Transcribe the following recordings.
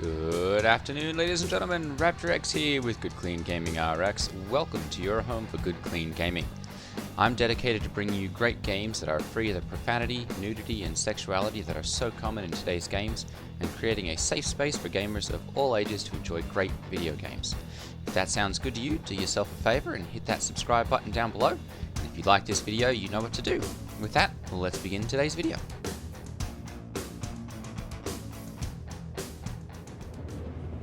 Good afternoon, ladies and gentlemen. Raptor X here with Good Clean Gaming RX. Welcome to your home for Good Clean Gaming. I'm dedicated to bringing you great games that are free of the profanity, nudity, and sexuality that are so common in today's games, and creating a safe space for gamers of all ages to enjoy great video games. If that sounds good to you, do yourself a favor and hit that subscribe button down below. And if you like this video, you know what to do. With that, let's begin today's video.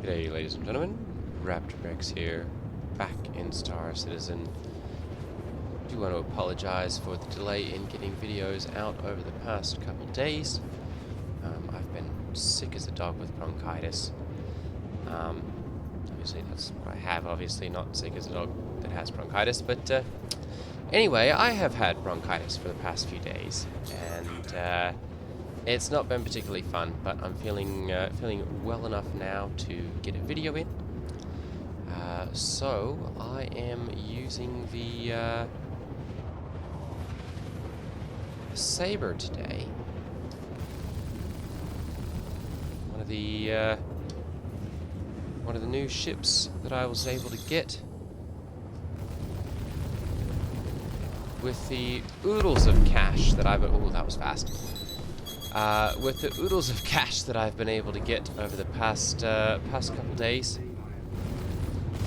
G'day ladies and gentlemen, Raptor X here, back in Star Citizen. I do want to apologise for the delay in getting videos out over the past couple days. I've been sick as a dog with bronchitis. Obviously that's what I have, obviously not sick as a dog that has bronchitis, but anyway, I have had bronchitis for the past few days, and it's not been particularly fun, but I'm feeling well enough now to get a video in. So I am using the Sabre today. One of the new ships that I was able to get with the oodles of cash that I've. Oh, that was fast. With the oodles of cash that I've been able to get over the past couple days.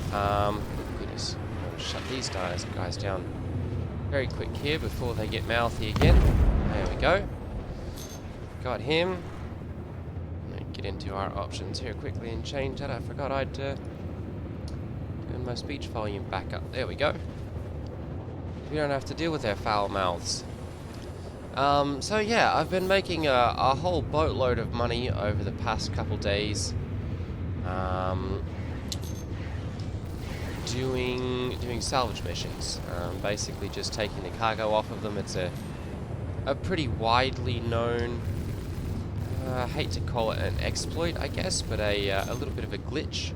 Goodness, I'm gonna shut these guys down very quick here before they get mouthy again. There we go. Got him. Get into our options here quickly and change that. I forgot I'd turn my speech volume back up. There we go. We don't have to deal with their foul mouths. So yeah, I've been making a whole boatload of money over the past couple days, doing salvage missions, basically just taking the cargo off of them. It's a pretty widely known, I hate to call it an exploit, I guess, but a little bit of a glitch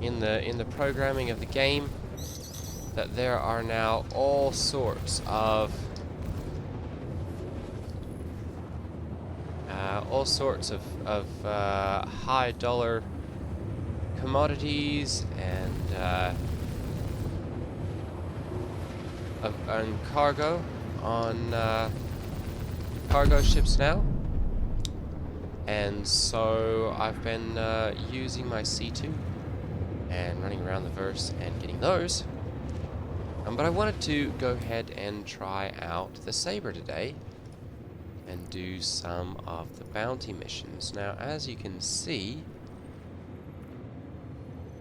in the programming of the game, that there are now all sorts of high dollar commodities and cargo on cargo ships now, and so I've been using my C2 and running around the verse and getting those. But I wanted to go ahead and try out the Sabre today and do some of the bounty missions. Now, as you can see,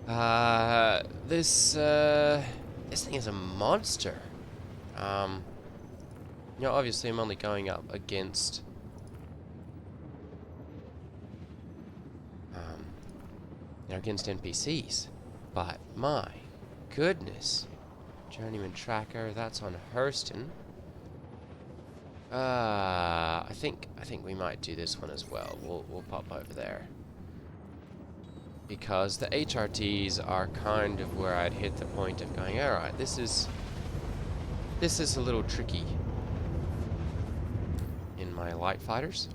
this thing is a monster. Obviously I'm only going up against against NPCs, but my goodness, Journeyman Tracker, that's on Hurston. I think we might do this one as well. We'll pop over there, because the HRTs are kind of where I'd hit the point of going, all right, this is a little tricky in my light fighters,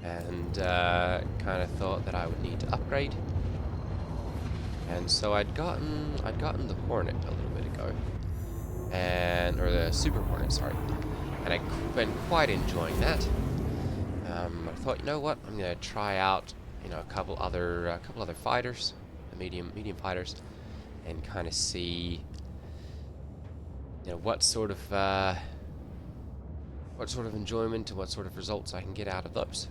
and kind of thought that I would need to upgrade. And so I'd gotten the Hornet a little bit ago. Or the Super Hornet, sorry, and I've been quite enjoying that. I thought, you know what, I'm gonna try out, a couple other fighters, the medium fighters, and kind of see, what sort of enjoyment and what sort of results I can get out of those.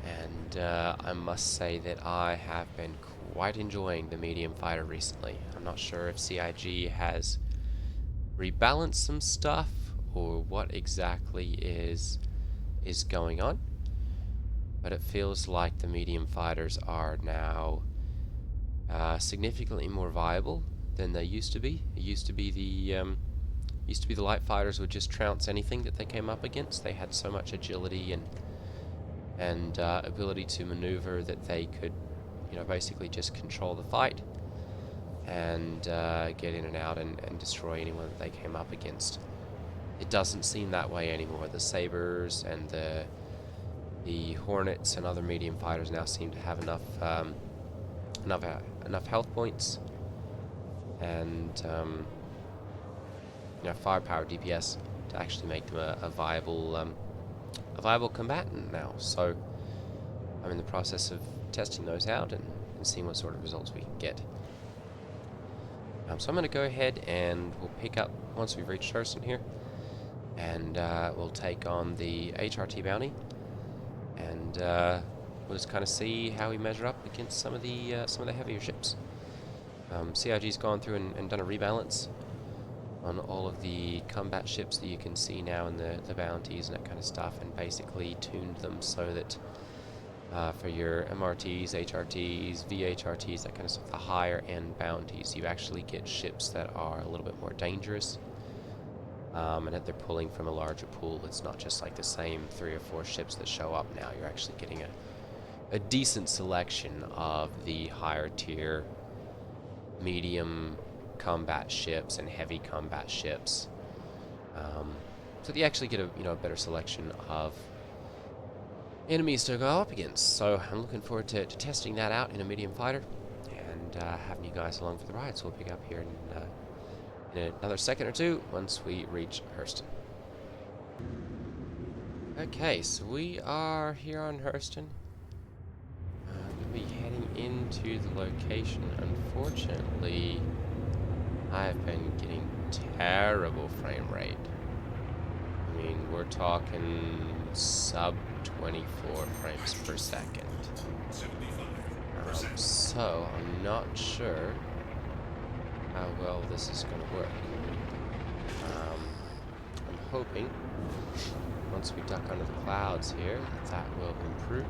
And I must say that I have been quite enjoying the medium fighter recently. I'm not sure if CIG has rebalance some stuff or what exactly is going on, but it feels like the medium fighters are now significantly more viable than they used to be. It used to be the light fighters would just trounce anything that they came up against. They had so much agility and ability to maneuver that they could basically just control the fight and get in and out and destroy anyone that they came up against. it doesn't seem that way anymore. The Sabres and the Hornets and other medium fighters now seem to have enough enough health points and firepower, DPS, to actually make them a viable combatant now. So I'm in the process of testing those out and seeing what sort of results we can get. So I'm going to go ahead and we'll pick up once we've reached Hurston here, and we'll take on the HRT bounty, and we'll just kind of see how we measure up against some of the heavier ships. CIG's gone through and done a rebalance on all of the combat ships that you can see now in the bounties and that kind of stuff, and basically tuned them so that for your MRTs, HRTs, VHRTs, that kind of stuff, the higher end bounties, you actually get ships that are a little bit more dangerous, and that they're pulling from a larger pool. It's not just like the same 3 or 4 ships that show up now. You're actually getting a decent selection of the higher tier medium combat ships and heavy combat ships, so that you actually get a better selection of enemies to go up against. So I'm looking forward to testing that out in a medium fighter, and having you guys along for the ride. So we'll pick up here in another second or two once we reach Hurston. Okay, so we are here on Hurston. We'll be heading into the location. Unfortunately, I've been getting terrible frame rate. I mean, we're talking sub 24 frames per second. So I'm not sure how well this is going to work. I'm hoping once we duck under the clouds here that will improve.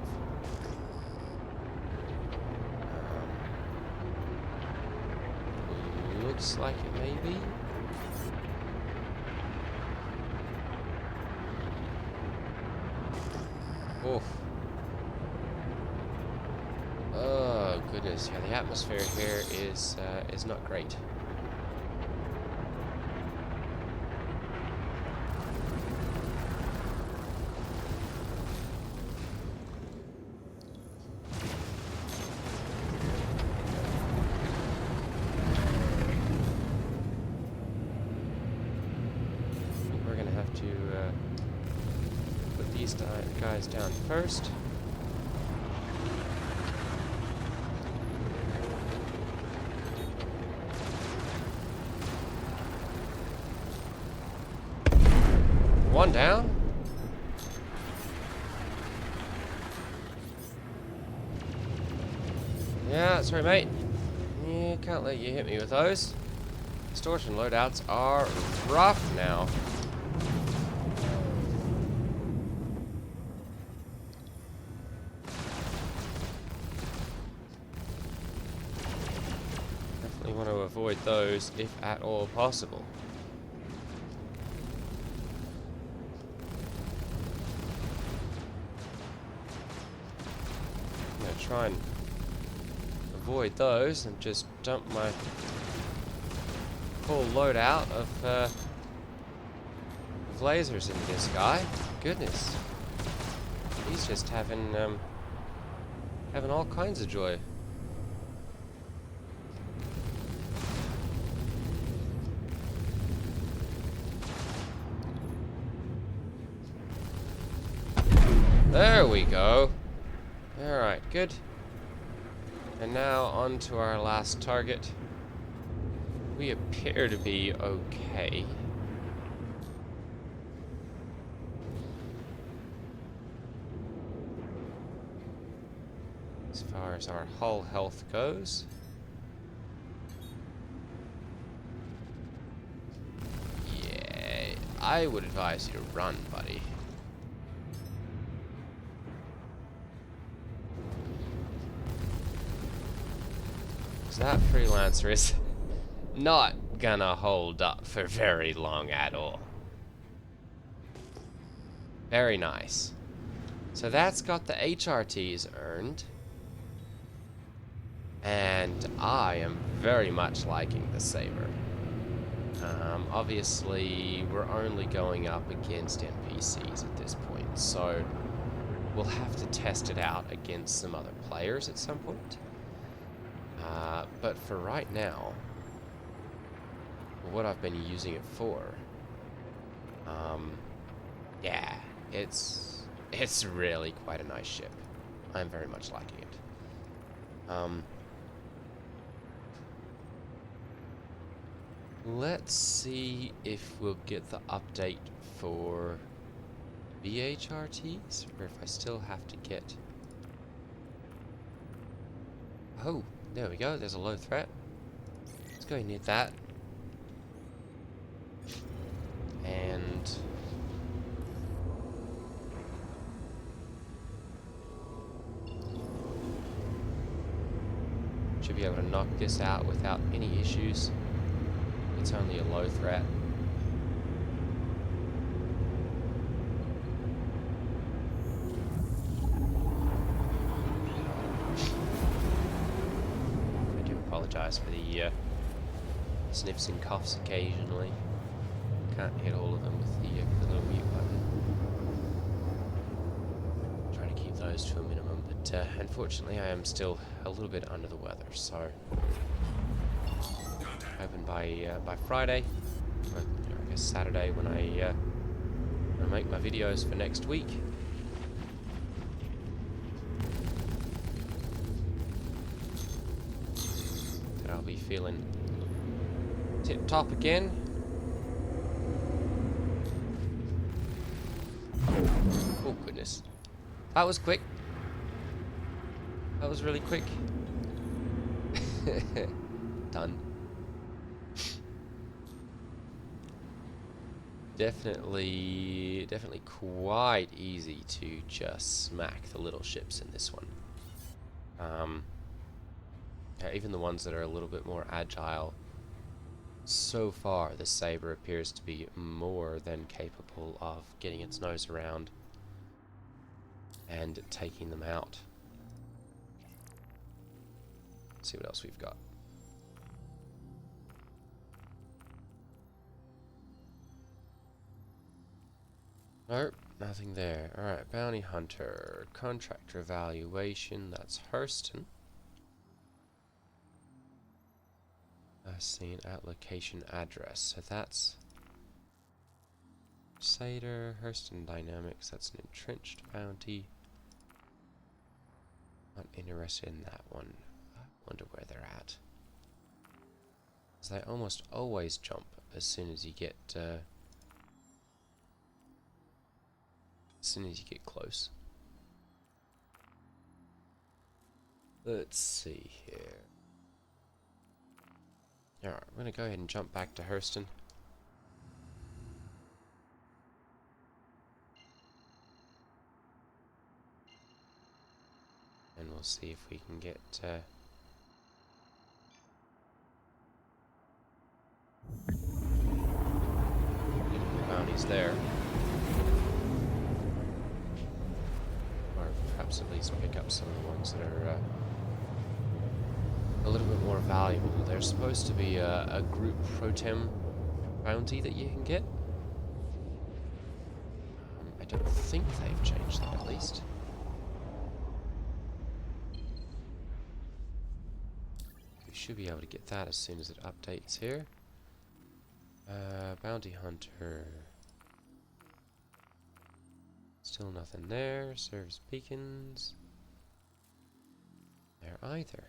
Looks like it may be. Oof. Oh goodness, yeah, the atmosphere here is not great. We're gonna have to put these guys down first. One down. Yeah, that's right, mate. Yeah, can't let you hit me with those. Distortion loadouts are rough now. Definitely want to avoid those if at all possible. Try and avoid those and just dump my full loadout of lasers into this guy. Goodness, he's just having all kinds of joy. There we go. Alright, good. And now on to our last target. We appear to be okay. As far as our hull health goes. Yeah, I would advise you to run, buddy. That freelancer is not gonna hold up for very long at all. Very nice. So that's got the HRTs earned. And I am very much liking the Sabre. Obviously, we're only going up against NPCs at this point, so we'll have to test it out against some other players at some point. But for right now, what I've been using it for, yeah, it's really quite a nice ship. I'm very much liking it. Let's see if we'll get the update for VHRTs, or if I still have to get... Oh, there we go, there's a low threat. Let's go near that. And... should be able to knock this out without any issues. It's only a low threat. I do apologize for the sniffs and coughs occasionally. Can't hit all of them with the little mute button. Trying to keep those to a minimum, but unfortunately I am still a little bit under the weather, so hoping by Friday, or I guess Saturday, when I make my videos for next week, that I'll be feeling tip top again. Oh goodness, that was quick. That was really quick. Done. Definitely quite easy to just smack the little ships in this one. Even the ones that are a little bit more agile. So far, the Sabre appears to be more than capable of getting its nose around and taking them out. Let's see what else we've got. Nope, nothing there. Alright, Bounty Hunter. Contractor Evaluation, that's Hurston. Scene at location address. So that's Crusader, Hurston Dynamics, that's an entrenched bounty. Not interested in that one. I wonder where they're at. Because they almost always jump as soon as you get close. Let's see here. Alright, I'm gonna go ahead and jump back to Hurston. And we'll see if we can get bounties there. Or perhaps at least pick up some of the ones that are a little bit more valuable. There's supposed to be a group protem bounty that you can get. I don't think they've changed that, at least. We should be able to get that as soon as it updates here. Bounty Hunter. Still nothing there. Service beacons. There either.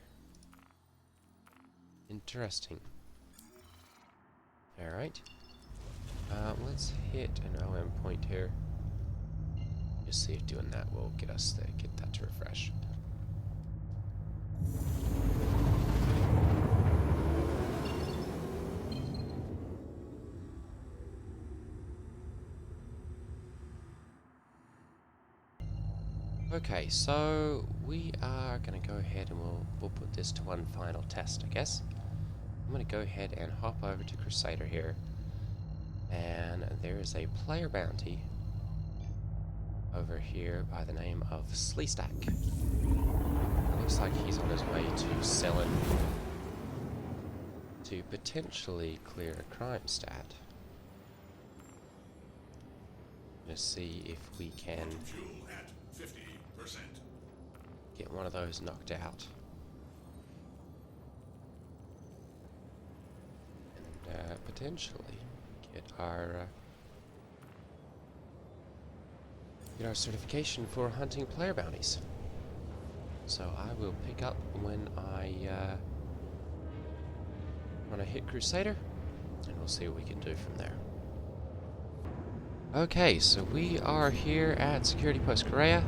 Interesting. Alright. Let's hit an OM point here. Just see if doing that will get us there, get that to refresh. Okay, so we are going to go ahead and we'll put this to one final test, I guess. I'm going to go ahead and hop over to Crusader here, and there is a player bounty over here by the name of Sleestack. Looks like he's on his way to selling to potentially clear a crime stat. Let's see if we can Fuel at 50%. get one of those knocked out. And potentially get our certification for hunting player bounties. So I will pick up when I hit Crusader, and we'll see what we can do from there. Okay, so we are here at Security Post Korea.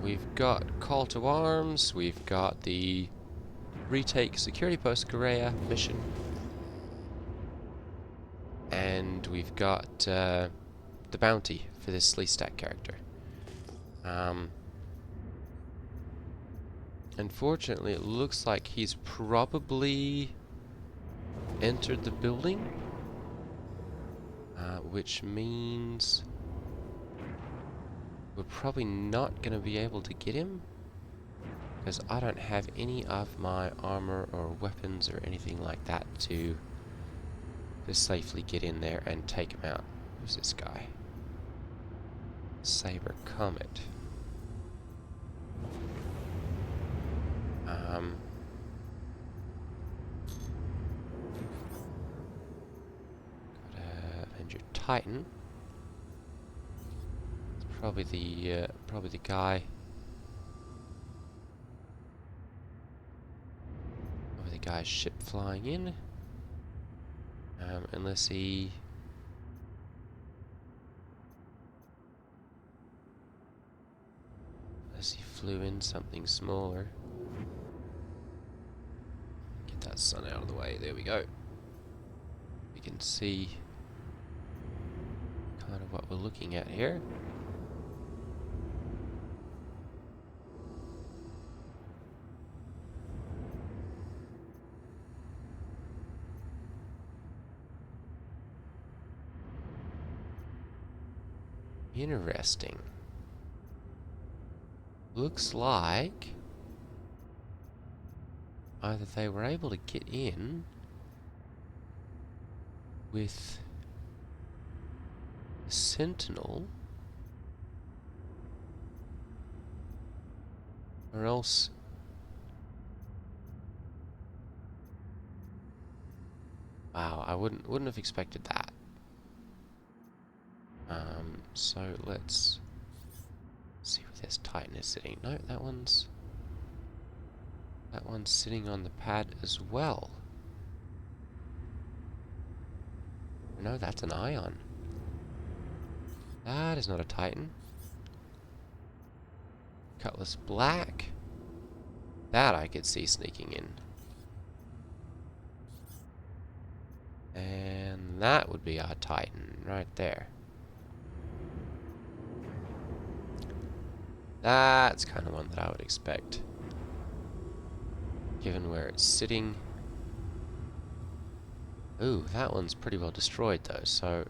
We've got Call to Arms, we've got the Retake Security Post Korea mission, and we've got the bounty for this Sleestack character. Unfortunately, it looks like he's probably entered the building, which means we're probably not going to be able to get him, because I don't have any of my armor or weapons or anything like that to safely get in there and take him out. Who's this guy? Sabre Comet. Got Avenger Titan. It's probably the guy. Probably the guy's ship flying in. Unless he flew in something smaller. Get that sun out of the way. There we go. We can see kind of what we're looking at here. Interesting. Looks like either they were able to get in with a Sentinel, or else wow, I wouldn't have expected that. So let's see where this Titan is sitting. No, that one's sitting on the pad as well. No, that's an Ion. That is not a Titan. Cutlass Black. That I could see sneaking in. And that would be our Titan right there. That's kind of one that I would expect, given where it's sitting. Ooh, that one's pretty well destroyed though, so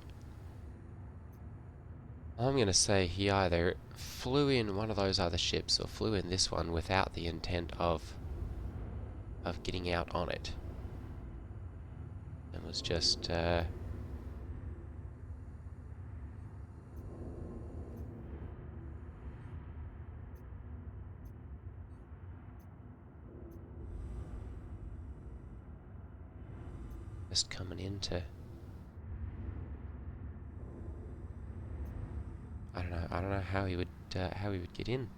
I'm gonna say he either flew in one of those other ships or flew in this one without the intent of getting out on it. And was just coming into, I don't know how he would get in,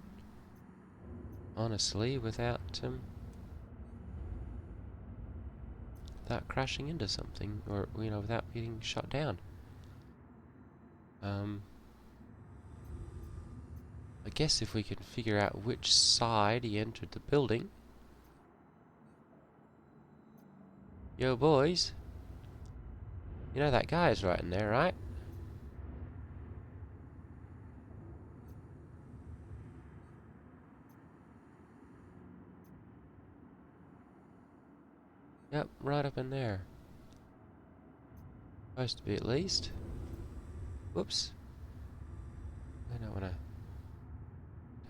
honestly, without crashing into something, or without getting shot down. I guess if we can figure out which side he entered the building. Yo boys, you know that guy's right in there, right? Yep, right up in there. Supposed to be at least. Whoops. I don't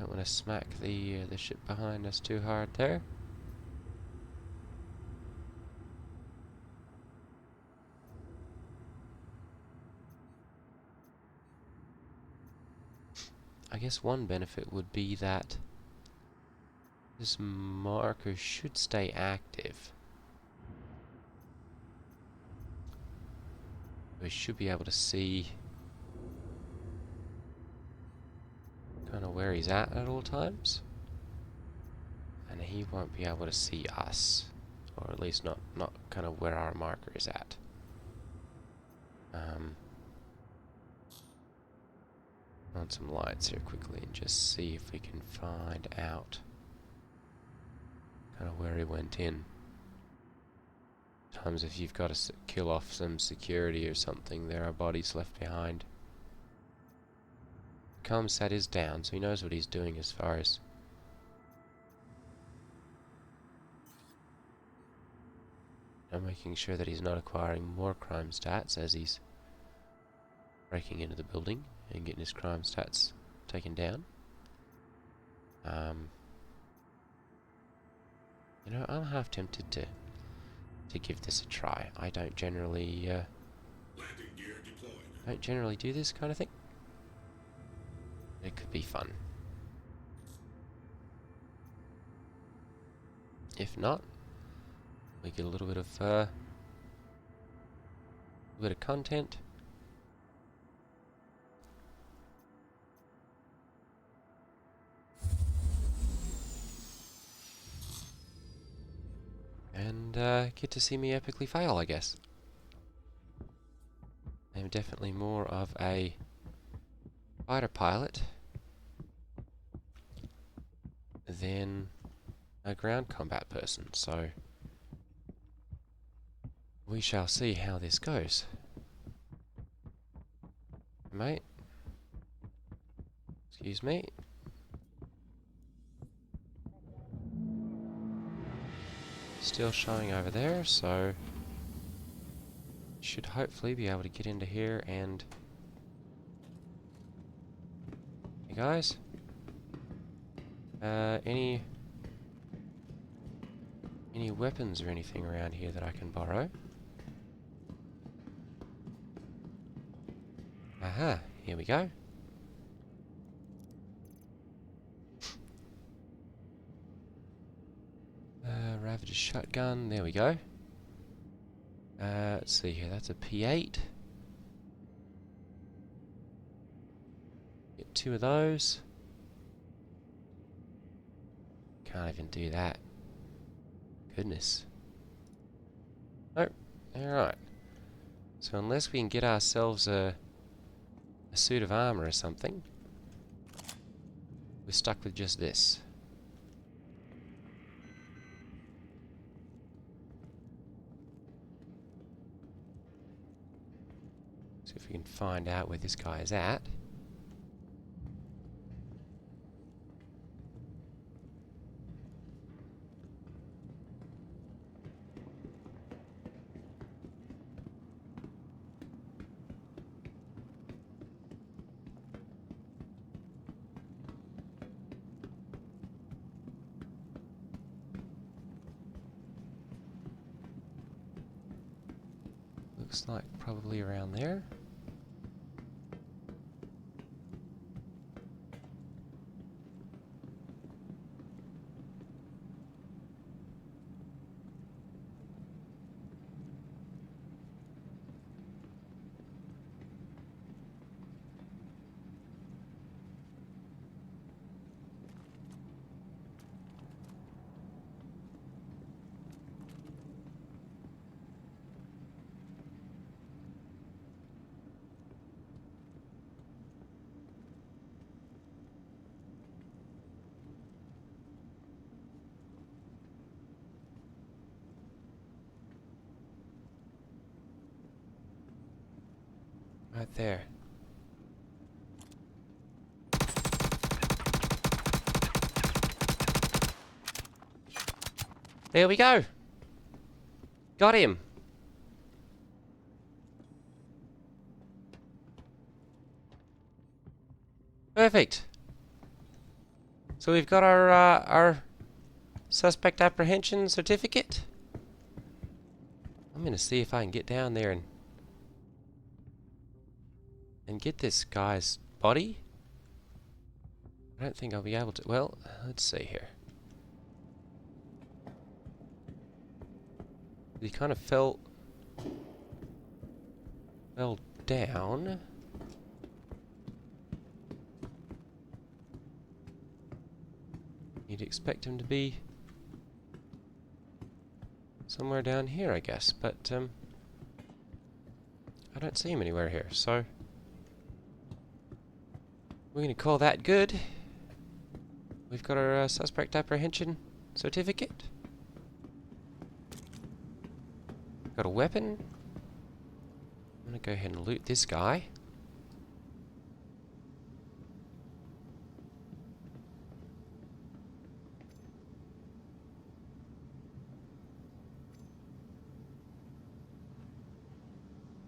wanna smack the ship behind us too hard there. I guess one benefit would be that this marker should stay active. We should be able to see kind of where he's at all times. And he won't be able to see us. Or at least not kind of where our marker is at. On some lights here quickly and just see if we can find out kind of where he went in. Sometimes if you've got to kill off some security or something, there are bodies left behind. Comsat is down, so he knows what he's doing as far as making sure that he's not acquiring more crime stats as he's breaking into the building and getting his crime stats taken down. You know, I'm half tempted to give this a try. I don't generally do this kind of thing. It could be fun. If not, we get a little bit of content. And get to see me epically fail, I guess. I'm definitely more of a fighter pilot than a ground combat person, so we shall see how this goes. Mate. Excuse me. Still showing over there, so should hopefully be able to get into here and hey guys, any weapons or anything around here that I can borrow? Aha, here we go. Ravager's shotgun, there we go. Let's see here, that's a P8. Get 2 of those. Can't even do that. Goodness. Nope. Alright. So unless we can get ourselves a suit of armor or something, we're stuck with just this. See if we can find out where this guy is at. Looks like probably around there. Right there. There we go. Got him. Perfect. So we've got our suspect apprehension certificate. I'm gonna see if I can get down there and get this guy's body. I don't think I'll be able to. Well, let's see here. He kind of fell down. You'd expect him to be somewhere down here, I guess, but I don't see him anywhere here, so we're going to call that good. We've got our suspect apprehension certificate. Got a weapon. I'm going to go ahead and loot this guy.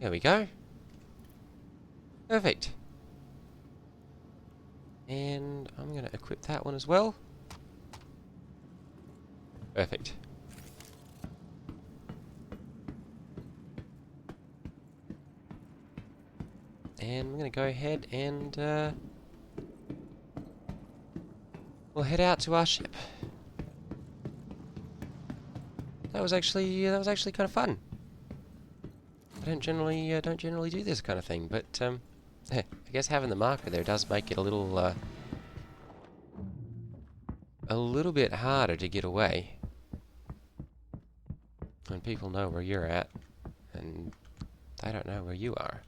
There we go. Perfect. And I'm going to equip that one as well. Perfect. And I'm going to go ahead and we'll head out to our ship. That was actually kind of fun. I don't generally do this kind of thing, but I guess having the marker there does make it a little bit harder to get away when people know where you're at and they don't know where you are.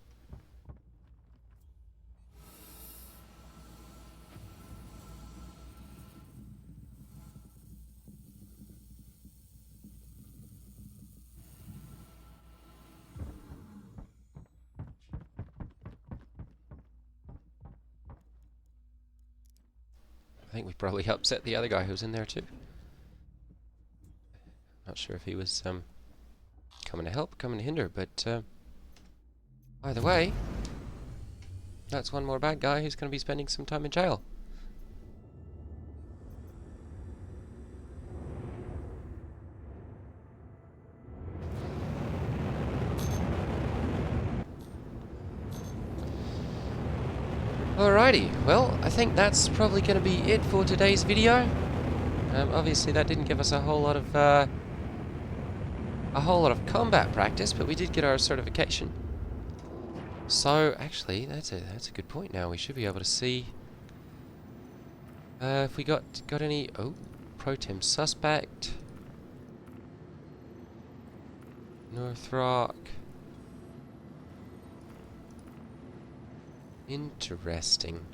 I think we probably upset the other guy who was in there too. Not sure if he was coming to help, coming to hinder, but either way, that's one more bad guy who's going to be spending some time in jail. Alrighty, well, I think that's probably going to be it for today's video. Obviously, that didn't give us a whole lot of combat practice, but we did get our certification. So, actually, that's a good point. Now we should be able to see if we got any. Oh, Pro-Tem suspect, North Rock. Interesting.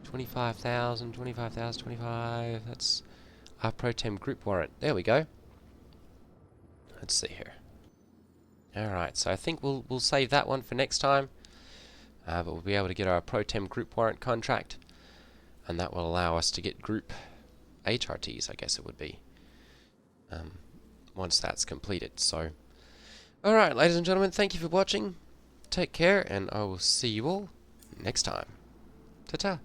$25,000, that's our Pro-Tem group warrant. There we go. Let's see here. Alright, so I think we'll save that one for next time. But we'll be able to get our Pro-Tem group warrant contract, and that will allow us to get group HRTs, I guess it would be. Once that's completed. So, alright, ladies and gentlemen, thank you for watching. Take care, and I will see you all next time. Ta-ta.